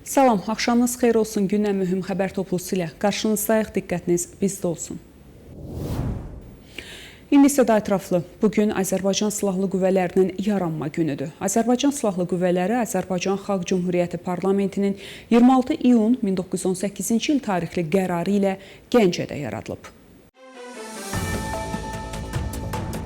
Salam, axşamınız xeyir olsun. Gündən mühüm xəbər toplusu ilə qarşınızdayıq. Diqqətiniz bizdə olsun. İndi isə daha ətraflı. Bugün Azərbaycan Silahlı Qüvvələrinin yaranma günüdür. Azərbaycan Silahlı Qüvvələri Azərbaycan Xalq Cümhuriyyəti Parlamentinin 26 iyun 1918-ci il tarixli qərarı ilə Gəncədə yaradılıb.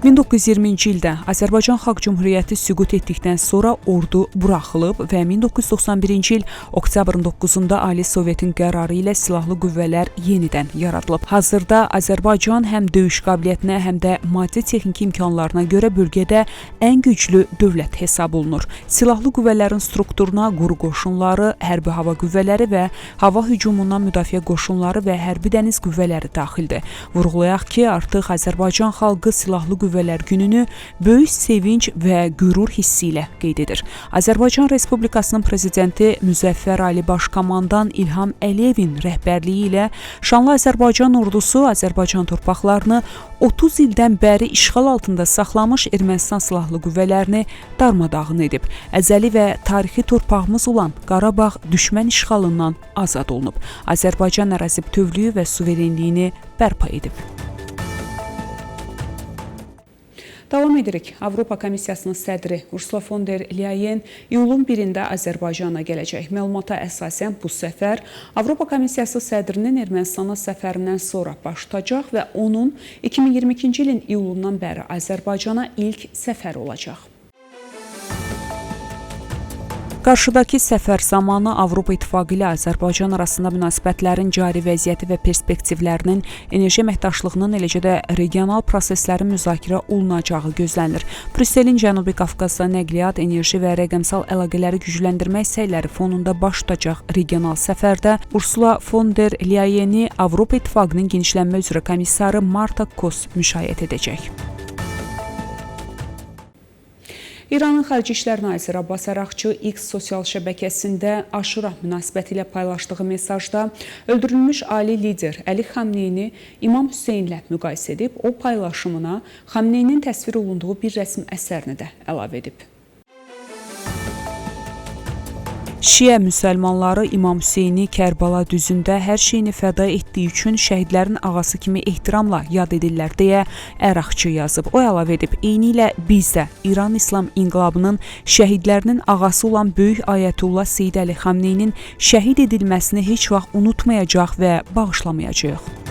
1920-ci ildə Azərbaycan Xalq Cümhuriyyəti süqut etdikdən sonra ordu buraxılıb və 1991-ci il oktyabrın 9-da Ali Sovetin qərarı ilə silahlı qüvvələr yenidən yaradılıb. Hazırda Azərbaycan həm döyüş qabiliyyətinə, həm də maddi-texniki imkanlarına görə bölgədə ən güclü dövlət hesab olunur. Silahlı qüvvələrin strukturuna quru qoşunları, hərbi hava qüvvələri və hava hücumundan müdafiə qoşunları və hərbi dəniz qüvvələri daxildir. Vurğulayaq ki, artıq Azərbaycan xalqı silahlı qüvvələr gününü böyük sevinç və qürur hissi ilə qeyd edir. Azərbaycan Respublikasının prezidenti Müzəffər Ali Başkomandan İlham Əliyevin rəhbərliyi ilə şanlı Azərbaycan ordusu Azərbaycan torpaqlarını 30 ildən bəri işğal altında saxlamış Ermənistan silahlı qüvvələrini darmadağın edib. Əzəli və tarixi torpağımız olan Qarabağ düşmən işğalından azad olunub. Azərbaycan ərazi bütövlüyü və suverenliyini bərpa edib. Davam edirik. Avropa Komissiyasının sədri Ursula von der Leyen iyulun 1-də Azərbaycana gələcək. Məlumata əsasən bu səfər Avropa Komissiyası sədrinin Ermənistana səfərindən sonra baş tutacaq və onun 2022-ci ilin iyulundan bəri Azərbaycana ilk səfər olacaq. Qarşıdakı səfər zamanı Avropa İttifaqı ilə Azərbaycan arasında münasibətlərin cari vəziyyəti və perspektivlərinin, enerji əməkdaşlığının, eləcə də regional proseslərin müzakirə olunacağı gözlənilir. Brüsselin Cənubi Qafqazda nəqliyyat, enerji və rəqəmsal əlaqələri gücləndirmək səyləri fonunda baş tutacaq regional səfərdə Ursula von der Leyeni Avropa İttifaqının genişlənmə üzrə komissarı Marta Kos müşayiət edəcək. İranın Xarici İşlər Naziri Abbas Araqçı X sosial şəbəkəsində Aşura münasibəti ilə paylaşdığı mesajda öldürülmüş ali lider Əli Xamneyni İmam Hüseynlə müqayisə edib, o paylaşımına Xamneynin təsvir olunduğu bir rəsm əsərini də əlavə edib. Şiə müsəlmanları İmam Hüseyni Kərbala düzündə hər şeyini fəda etdiyi üçün şəhidlərin ağası kimi ehtiramla yad edirlər deyə Əraqçı yazıb. O əlavə edib, eynilə biz də İran İslam İnqilabının şəhidlərinin ağası olan Böyük Ayətullah Seyid Əli Xamneynin şəhid edilməsini heç vaxt unutmayacaq və bağışlamayacaq.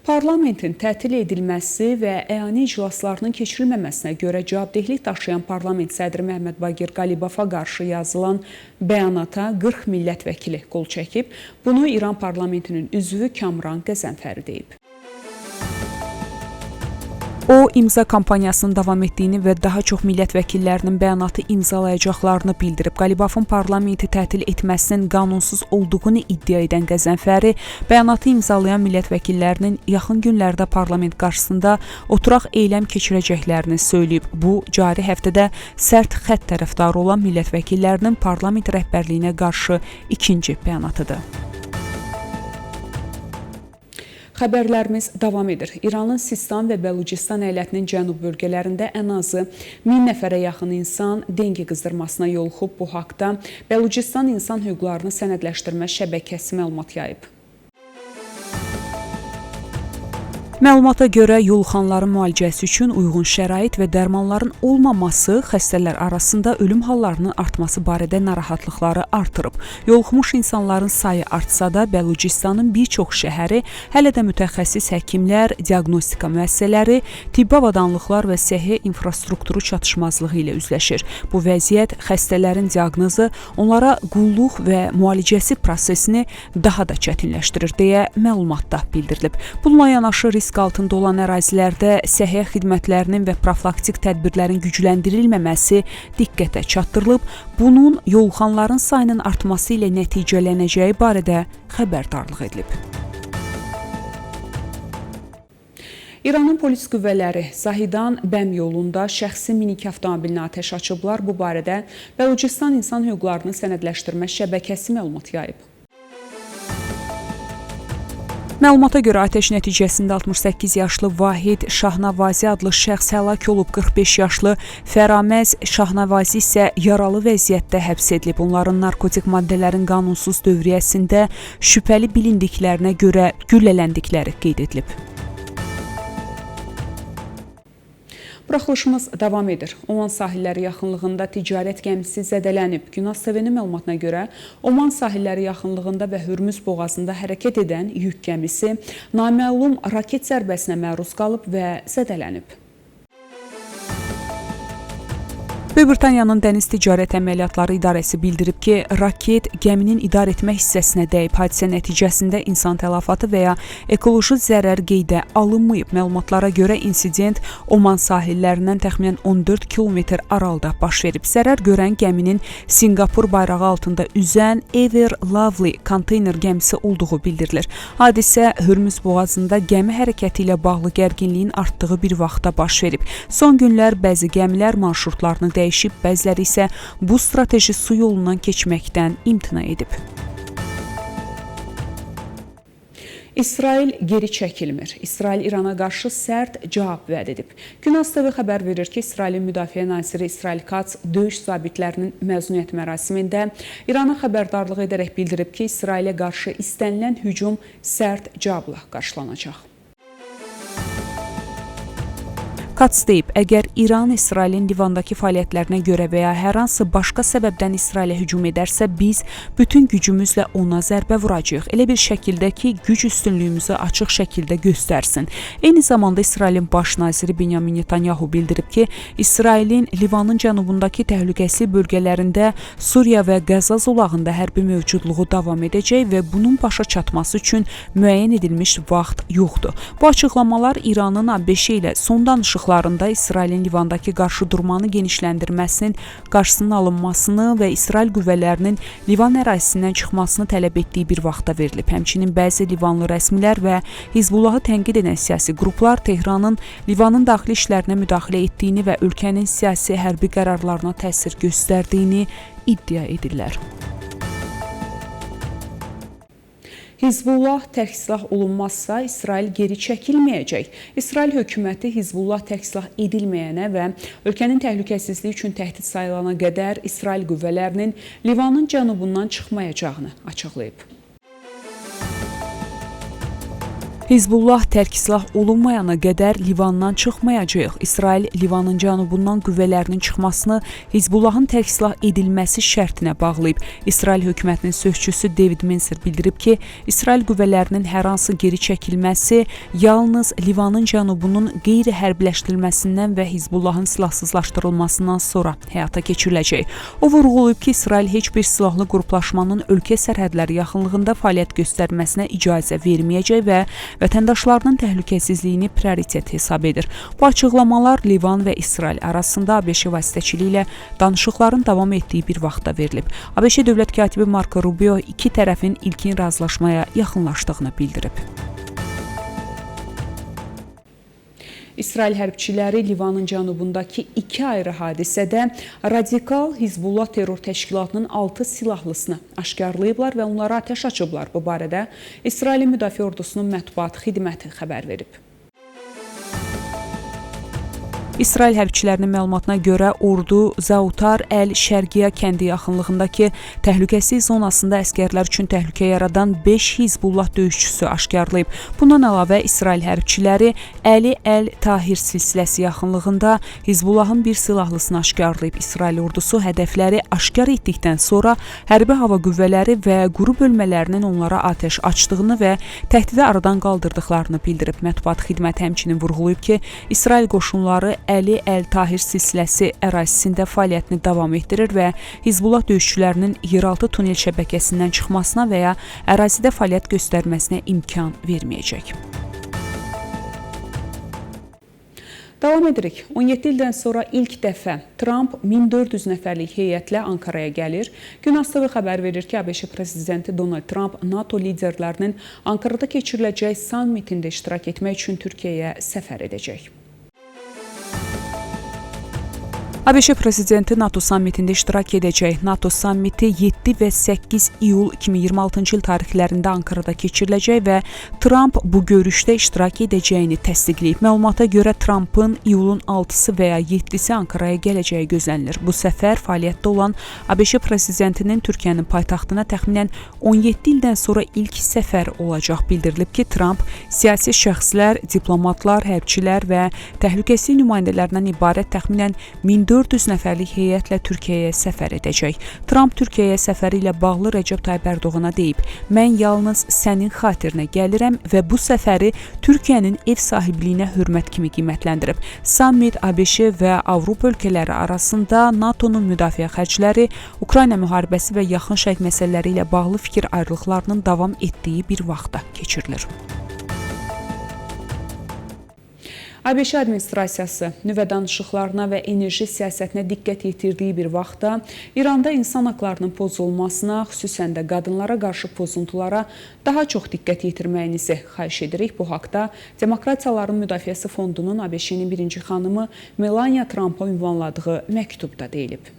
Parlamentin tətil edilməsi və əyani iclaslarının keçirilməməsinə görə cavabdehlik daşıyan parlament sədri Məhəmməd Baqir Qalibova qarşı yazılan bəyanata 40 millət vəkili qol çəkib. Bunu İran parlamentinin üzvü Kamran Qəzənfəri deyib. O, imza kampaniyasının davam etdiyini və daha çox millət vəkillərinin bəyanatı imzalayacaqlarını bildirib. Qalibovun parlamenti tətil etməsinin qanunsuz olduğunu iddia edən Qəzənfəri, bəyanatı imzalayan millət vəkillərinin yaxın günlərdə parlament qarşısında oturaq eyləm keçirəcəklərini söyləyib. Bu, cari həftədə sərt xətt tərəfdarı olan millət vəkillərinin parlament rəhbərliyinə qarşı ikinci bəyanatıdır. Xəbərlərimiz davam edir. İranın Sistan və Bəlucistan əyalətinin cənub bölgələrində ən azı 1000 nəfərə yaxın insan dengi qızdırmasına yoluxub. Bu haqda Bəlucistan İnsan Hüquqlarını Sənədləşdirmə Şəbəkəsi məlumat yayıb. Məlumata görə yoluxanların müalicəsi üçün uyğun şərait və dərmanların olmaması xəstələr arasında ölüm hallarının artması barədə narahatlıqları artırıb. Yoluxmuş insanların sayı artsa da Bəlucistanın bir çox şəhəri hələ də mütəxəssis həkimlər, diaqnostika müəssisələri, tibbi avadanlıqlar və səhiyyə infrastrukturu çatışmazlığı ilə üzləşir. Bu vəziyyət xəstələrin diaqnozu, onlara qulluq və müalicəsi prosesini daha da çətinləşdirir deyə məlumatda bildirilib. Bununla yanaşı risk altında olan ərazilərdə səhiyyə xidmətlərinin və profilaktik tədbirlərin gücləndirilməməsi diqqətə çatdırılıb. Bunun yoluxanların sayının artması ilə nəticələnəcəyi barədə xəbərdarlıq edilib. İranın polis qüvvələri Zahidan Bəm yolunda şəxsi minik avtomobilinə atəş açıblar. Bu barədə Bəlucistan İnsan Hüquqlarını Sənədləşdirmə Şəbəkəsi məlumat yayıb. Məlumata görə atəş nəticəsində 68 yaşlı Vahid Şahnavazi adlı şəxs həlak olub, 45 yaşlı Fəraməz Şahnavazi isə yaralı vəziyyətdə həbs edilib. Onların narkotik maddələrin qanunsuz dövriyyəsində şübhəli bilindiklərinə görə güllələndikləri qeyd edilib. Buraxılışımız davam edir. Oman sahilləri yaxınlığında ticarət gəmisi zədələnib. Günah TV'nin məlumatına görə Oman sahilləri yaxınlığında və Hürmüz boğazında hərəkət edən yük gəmisi naməlum raket zərbəsinə məruz qalıb və zədələnib. Böyük Britaniyanın Dəniz Ticarət Əməliyyatları İdarəsi bildirib ki, raket gəminin idarə etmə hissəsinə dəyib. Hadisə nəticəsində insan tələfatı və ya ekoloji zərər qeydə alınmayıb. Məlumatlara görə insident Oman sahillərindən təxminən 14 kilometr aralıda baş verib. Zərər görən gəminin Sinqapur bayrağı altında üzən Ever Lovely konteyner gəmisi olduğu bildirilir. Hadisə Hürmüz boğazında gəmi hərəkəti ilə bağlı gərginliyin artdığı bir vaxtda baş verib. Son günlər bəzi gəmilər marşrutlarını dəyişib, bəziləri isə bu strateji su yolundan keçməkdən imtina edib. İsrail geri çəkilmir. İsrail İrana qarşı sərt cavab vəd edib. Günah TV xəbər verir ki, İsrailin Müdafiə naziri İsrail Katz döyüş zabitlərinin məzuniyyət mərasimində İrana xəbərdarlıq edərək bildirib ki, İsrailə qarşı istənilən hücum sərt cavabla qarşılanacaq. Katz deyib, əgər İran İsrailin Livandakı fəaliyyətlərinə görə və ya hər hansı başqa səbəbdən İsrailə hücum edərsə, biz bütün gücümüzlə ona zərbə vuracağıq. Elə bir şəkildə ki, güc üstünlüyümüzü açıq şəkildə göstərsin. Eyni zamanda İsrailin baş naziri Benyamin Netanyahu bildirib ki, İsrailin Livanın cənubundakı təhlükəsiz bölgələrində Suriya və Qəzza zolağında hərbi mövcudluğu davam edəcək və bunun başa çatması üçün müəyyən edilmiş vaxt yoxdur. Bu açıqlamalar İranın ABŞ ilə son danışıqlarında İsrailin Livandakı qarşıdurmanı genişləndirməsinin qarşısının alınmasını və İsrail qüvvələrinin Livan ərazisindən çıxmasını tələb etdiyi bir vaxtda verilib. Həmçinin bəzi Livanlı rəsmilər və Hizbullahı tənqid edən siyasi qruplar Tehranın Livanın daxili işlərinə müdaxilə etdiyini və ölkənin siyasi hərbi qərarlarına təsir göstərdiyini iddia edirlər. Hizbullah tərk silah olunmazsa, İsrail geri çəkilməyəcək. İsrail hökuməti Hizbullah tərk silah edilməyənə və ölkənin təhlükəsizliyi üçün təhdid sayılana qədər İsrail qüvvələrinin Livanın cənubundan çıxmayacağını açıqlayıb. Hizbullah tərk silah olunmayana qədər Livandan çıxmayacaq. İsrail Livanın cənubundan qüvvələrinin çıxmasını Hizbullahın tərk silah edilməsi şərtinə bağlayıb. İsrail hökumətinin sözçüsü David Menser bildirib ki, İsrail qüvvələrinin hər hansı geri çəkilməsi yalnız Livanın cənubunun qeyri-hərbiləşdirilməsindən və Hizbullahın silahsızlaşdırılmasından sonra həyata keçiriləcək. O vurğulayıb ki, İsrail heç bir silahlı qruplaşmanın ölkə sərhədləri yaxınlığında fəaliyyət göstərməsinə icazə verməyəcək və vətəndaşlarının təhlükəsizliyini prioritet hesab edir. Bu açıqlamalar Livan və İsrail arasında ABŞ vasitəçiliyi ilə danışıqların davam etdiyi bir vaxtda verilib. ABŞ dövlət katibi Marco Rubio iki tərəfin ilkin razılaşmaya yaxınlaşdığını bildirib. İsrail hərbçiləri Livanın cənubundakı iki ayrı hadisədə radikal Hizbullah terror təşkilatının 6 silahlısını aşkarlayıblar və onlara atəş açıblar. Bu barədə İsrailin Müdafiə Ordusunun mətbuat xidməti xəbər verib. İsrail hərbçilərinin məlumatına görə ordu Zautar əl-Şərqiyə kəndi yaxınlığındakı təhlükəsizlik zonasında əskərlər üçün təhlükə yaradan 5 Hizbullah döyüşçüsü aşkarlayıb. Bundan əlavə İsrail hərbçiləri Əli Əl-Tahir silsiləsi yaxınlığında Hizbullahın bir silahlısını aşkarlayıb. İsrail ordusu hədəfləri aşkar etdikdən sonra hərbi hava qüvvələri və quru bölmələrinin onlara atəş açdığını və təhdidi aradan qaldırdıqlarını bildirib. Mətbuat xidməti həmçinin vurğulayıb ki, İsrail qoşunları Əli Əl-Tahir silsiləsi ərazisində fəaliyyətini davam etdirir və Hizbullah döyüşçülərinin yeraltı tunel şəbəkəsindən çıxmasına və ya ərazidə fəaliyyət göstərməsinə imkan verməyəcək. Davam edirik. 17 ildən sonra ilk dəfə Trump 1400 nəfərlik heyətlə Ankaraya gəlir. Günah TV xəbər verir ki, ABŞ prezidenti Donald Trump NATO liderlərinin Ankarada keçiriləcək sammitində iştirak etmək üçün Türkiyəyə səfər edəcək. ABŞ prezidenti NATO sammitində iştirak edəcək. NATO sammiti 7 və 8 iyul 2026-cı il tarixlərində Ankarada keçiriləcək və Tramp bu görüşdə iştirak edəcəyini təsdiqləyib. Məlumata görə Trampın iyulun 6-sı və ya 7-si Ankaraya gələcəyi gözlənilir. Bu səfər fəaliyyətdə olan ABŞ prezidentinin Türkiyənin paytaxtına təxminən 17 ildən sonra ilk səfər olacaq. Bildirilib ki, Tramp siyasi şəxslər, diplomatlar, hərbçilər və təhlükəsizlik nümayəndələrindən ibarət təxminən 1400 nəfərlik heyətlə Türkiyəyə səfər edəcək. Tramp Türkiyəyə səfəri ilə bağlı Rəcəb Tayyip Ərdoğana deyib: "Mən yalnız sənin xatirinə gəlirəm və bu səfəri Türkiyənin ev sahibliyinə hörmət kimi qiymətləndirib." Sammit ABŞ və Avropa ölkələri arasında NATO-nun müdafiə xərcləri, Ukrayna müharibəsi və Yaxın Şərq məsələləri ilə bağlı fikir ayrılıqlarının davam etdiyi bir vaxtda keçirilir. ABŞ administrasiyası nüvə danışıqlarına və enerji siyasətinə diqqət yetirdiyi bir vaxtda İranda insan haqlarının pozulmasına, xüsusən də qadınlara qarşı pozuntulara daha çox diqqət yetirməyinizi xahiş edirik. Bu haqda Demokratiyaların Müdafiəsi Fondunun ABŞ-nin birinci xanımı Melania Trumpa ünvanladığı məktubda deyilib.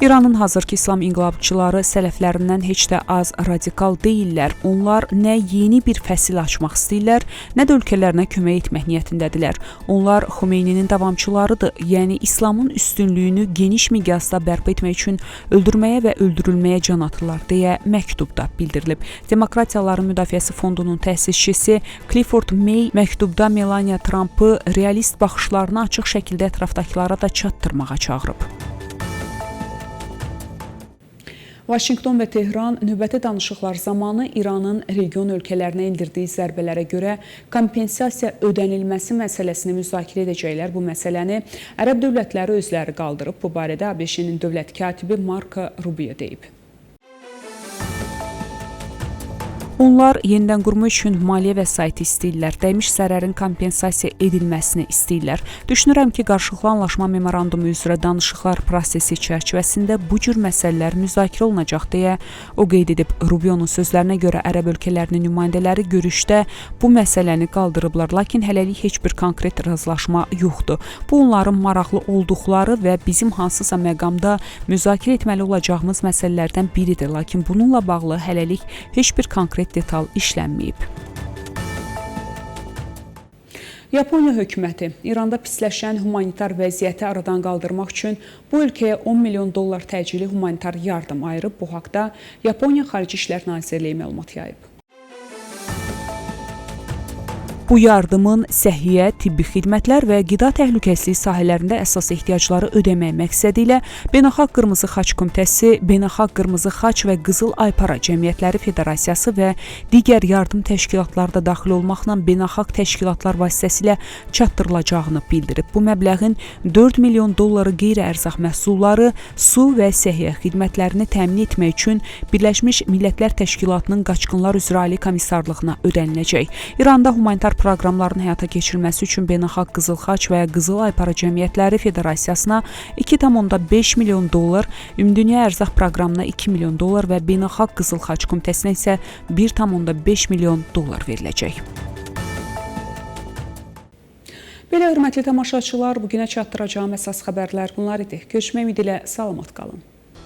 İranın hazırki İslam inqilabçıları sələflərindən heç də az radikal deyillər. Onlar nə yeni bir fəsil açmaq istəyirlər, nə də ölkələrinə kömək etmək niyyətindədirlər. Onlar Xomeyninin davamçılarıdır, yəni İslamın üstünlüyünü geniş miqyasda bərpa etmək üçün öldürməyə və öldürülməyə can atırlar, deyə məktubda bildirilib. Demokratiyaların Müdafiəsi Fondunun təsisçisi Clifford May məktubda Melania Trumpı realist baxışlarını açıq şəkildə ətrafdakılara da çatdırmağa çağırıb. Vaşinqton və Tehran növbəti danışıqlar zamanı İranın region ölkələrinə endirdiyi zərbələrə görə kompensasiya ödənilməsi məsələsini müzakirə edəcəklər. Bu məsələni Ərəb dövlətləri özləri qaldırıb. Bu barədə ABŞ-nin dövlət katibi Marco Rubio deyib. Onlar yenidən qurma üçün maliyyə vəsaiti istəyirlər, dəymiş zərərin kompensasiya edilməsini istəyirlər. Düşünürəm ki, qarşılıqlı anlaşma memorandumu üzrə danışıqlar prosesi çərçivəsində bu cür məsələlər müzakirə olunacaq, deyə o qeyd edib. Rubionun sözlərinə görə Ərəb ölkələrinin nümayəndələri görüşdə bu məsələni qaldırıblar, lakin hələlik heç bir konkret razılaşma yoxdur. Bu, onların maraqlı olduqları və bizim hansısa məqamda müzakirə etməli olacağımız məsələlərdən biridir, lakin bununla bağlı hələlik heç bir konkret detal işlənməyib. Yaponiya hökuməti İranda pisləşən humanitar vəziyyəti aradan qaldırmaq üçün bu ölkəyə 10 milyon dollar təcili humanitar yardım ayırıb. Bu haqda Yaponiya Xarici İşlər Nazirliyi məlumat yayıb. Bu yardımın səhiyyə, tibbi xidmətlər və qida təhlükəsizliyi sahələrində əsas ehtiyacları ödəmək məqsədi ilə Beynəlxalq Qırmızı Xaç Komitəsi, Beynəlxalq Qırmızı Xaç və Qızıl Aypara Cəmiyyətləri Federasiyası və digər yardım təşkilatları da daxil olmaqla beynəlxalq təşkilatlar vasitəsilə çatdırılacağını bildirib. Bu məbləğin 4 milyon dolları qeyri-ərzaq məhsulları, su və səhiyyə xidmətlərini təmin etmək üçün Birləşmiş Millətlər Təşkilatının Qaçqınlar üzrə Ali Komissarlığına ödəniləcək. İranda humanitar proqramların həyata keçirilməsi üçün Beynəlxalq Qızıl Xaç və Qızıl Aypara Cəmiyyətləri Federasiyasına 2,5 milyon dollar, Ümumdünya Ərzaq Proqramına 2 milyon dollar və Beynəlxalq Qızıl Xaç Komitəsinə isə 1,5 milyon dollar veriləcək. Belə hörmətli tamaşaçılar, bugünə çatdıracağım əsas xəbərlər bunlar idi. Görüşmək ümidi ilə salamat qalın.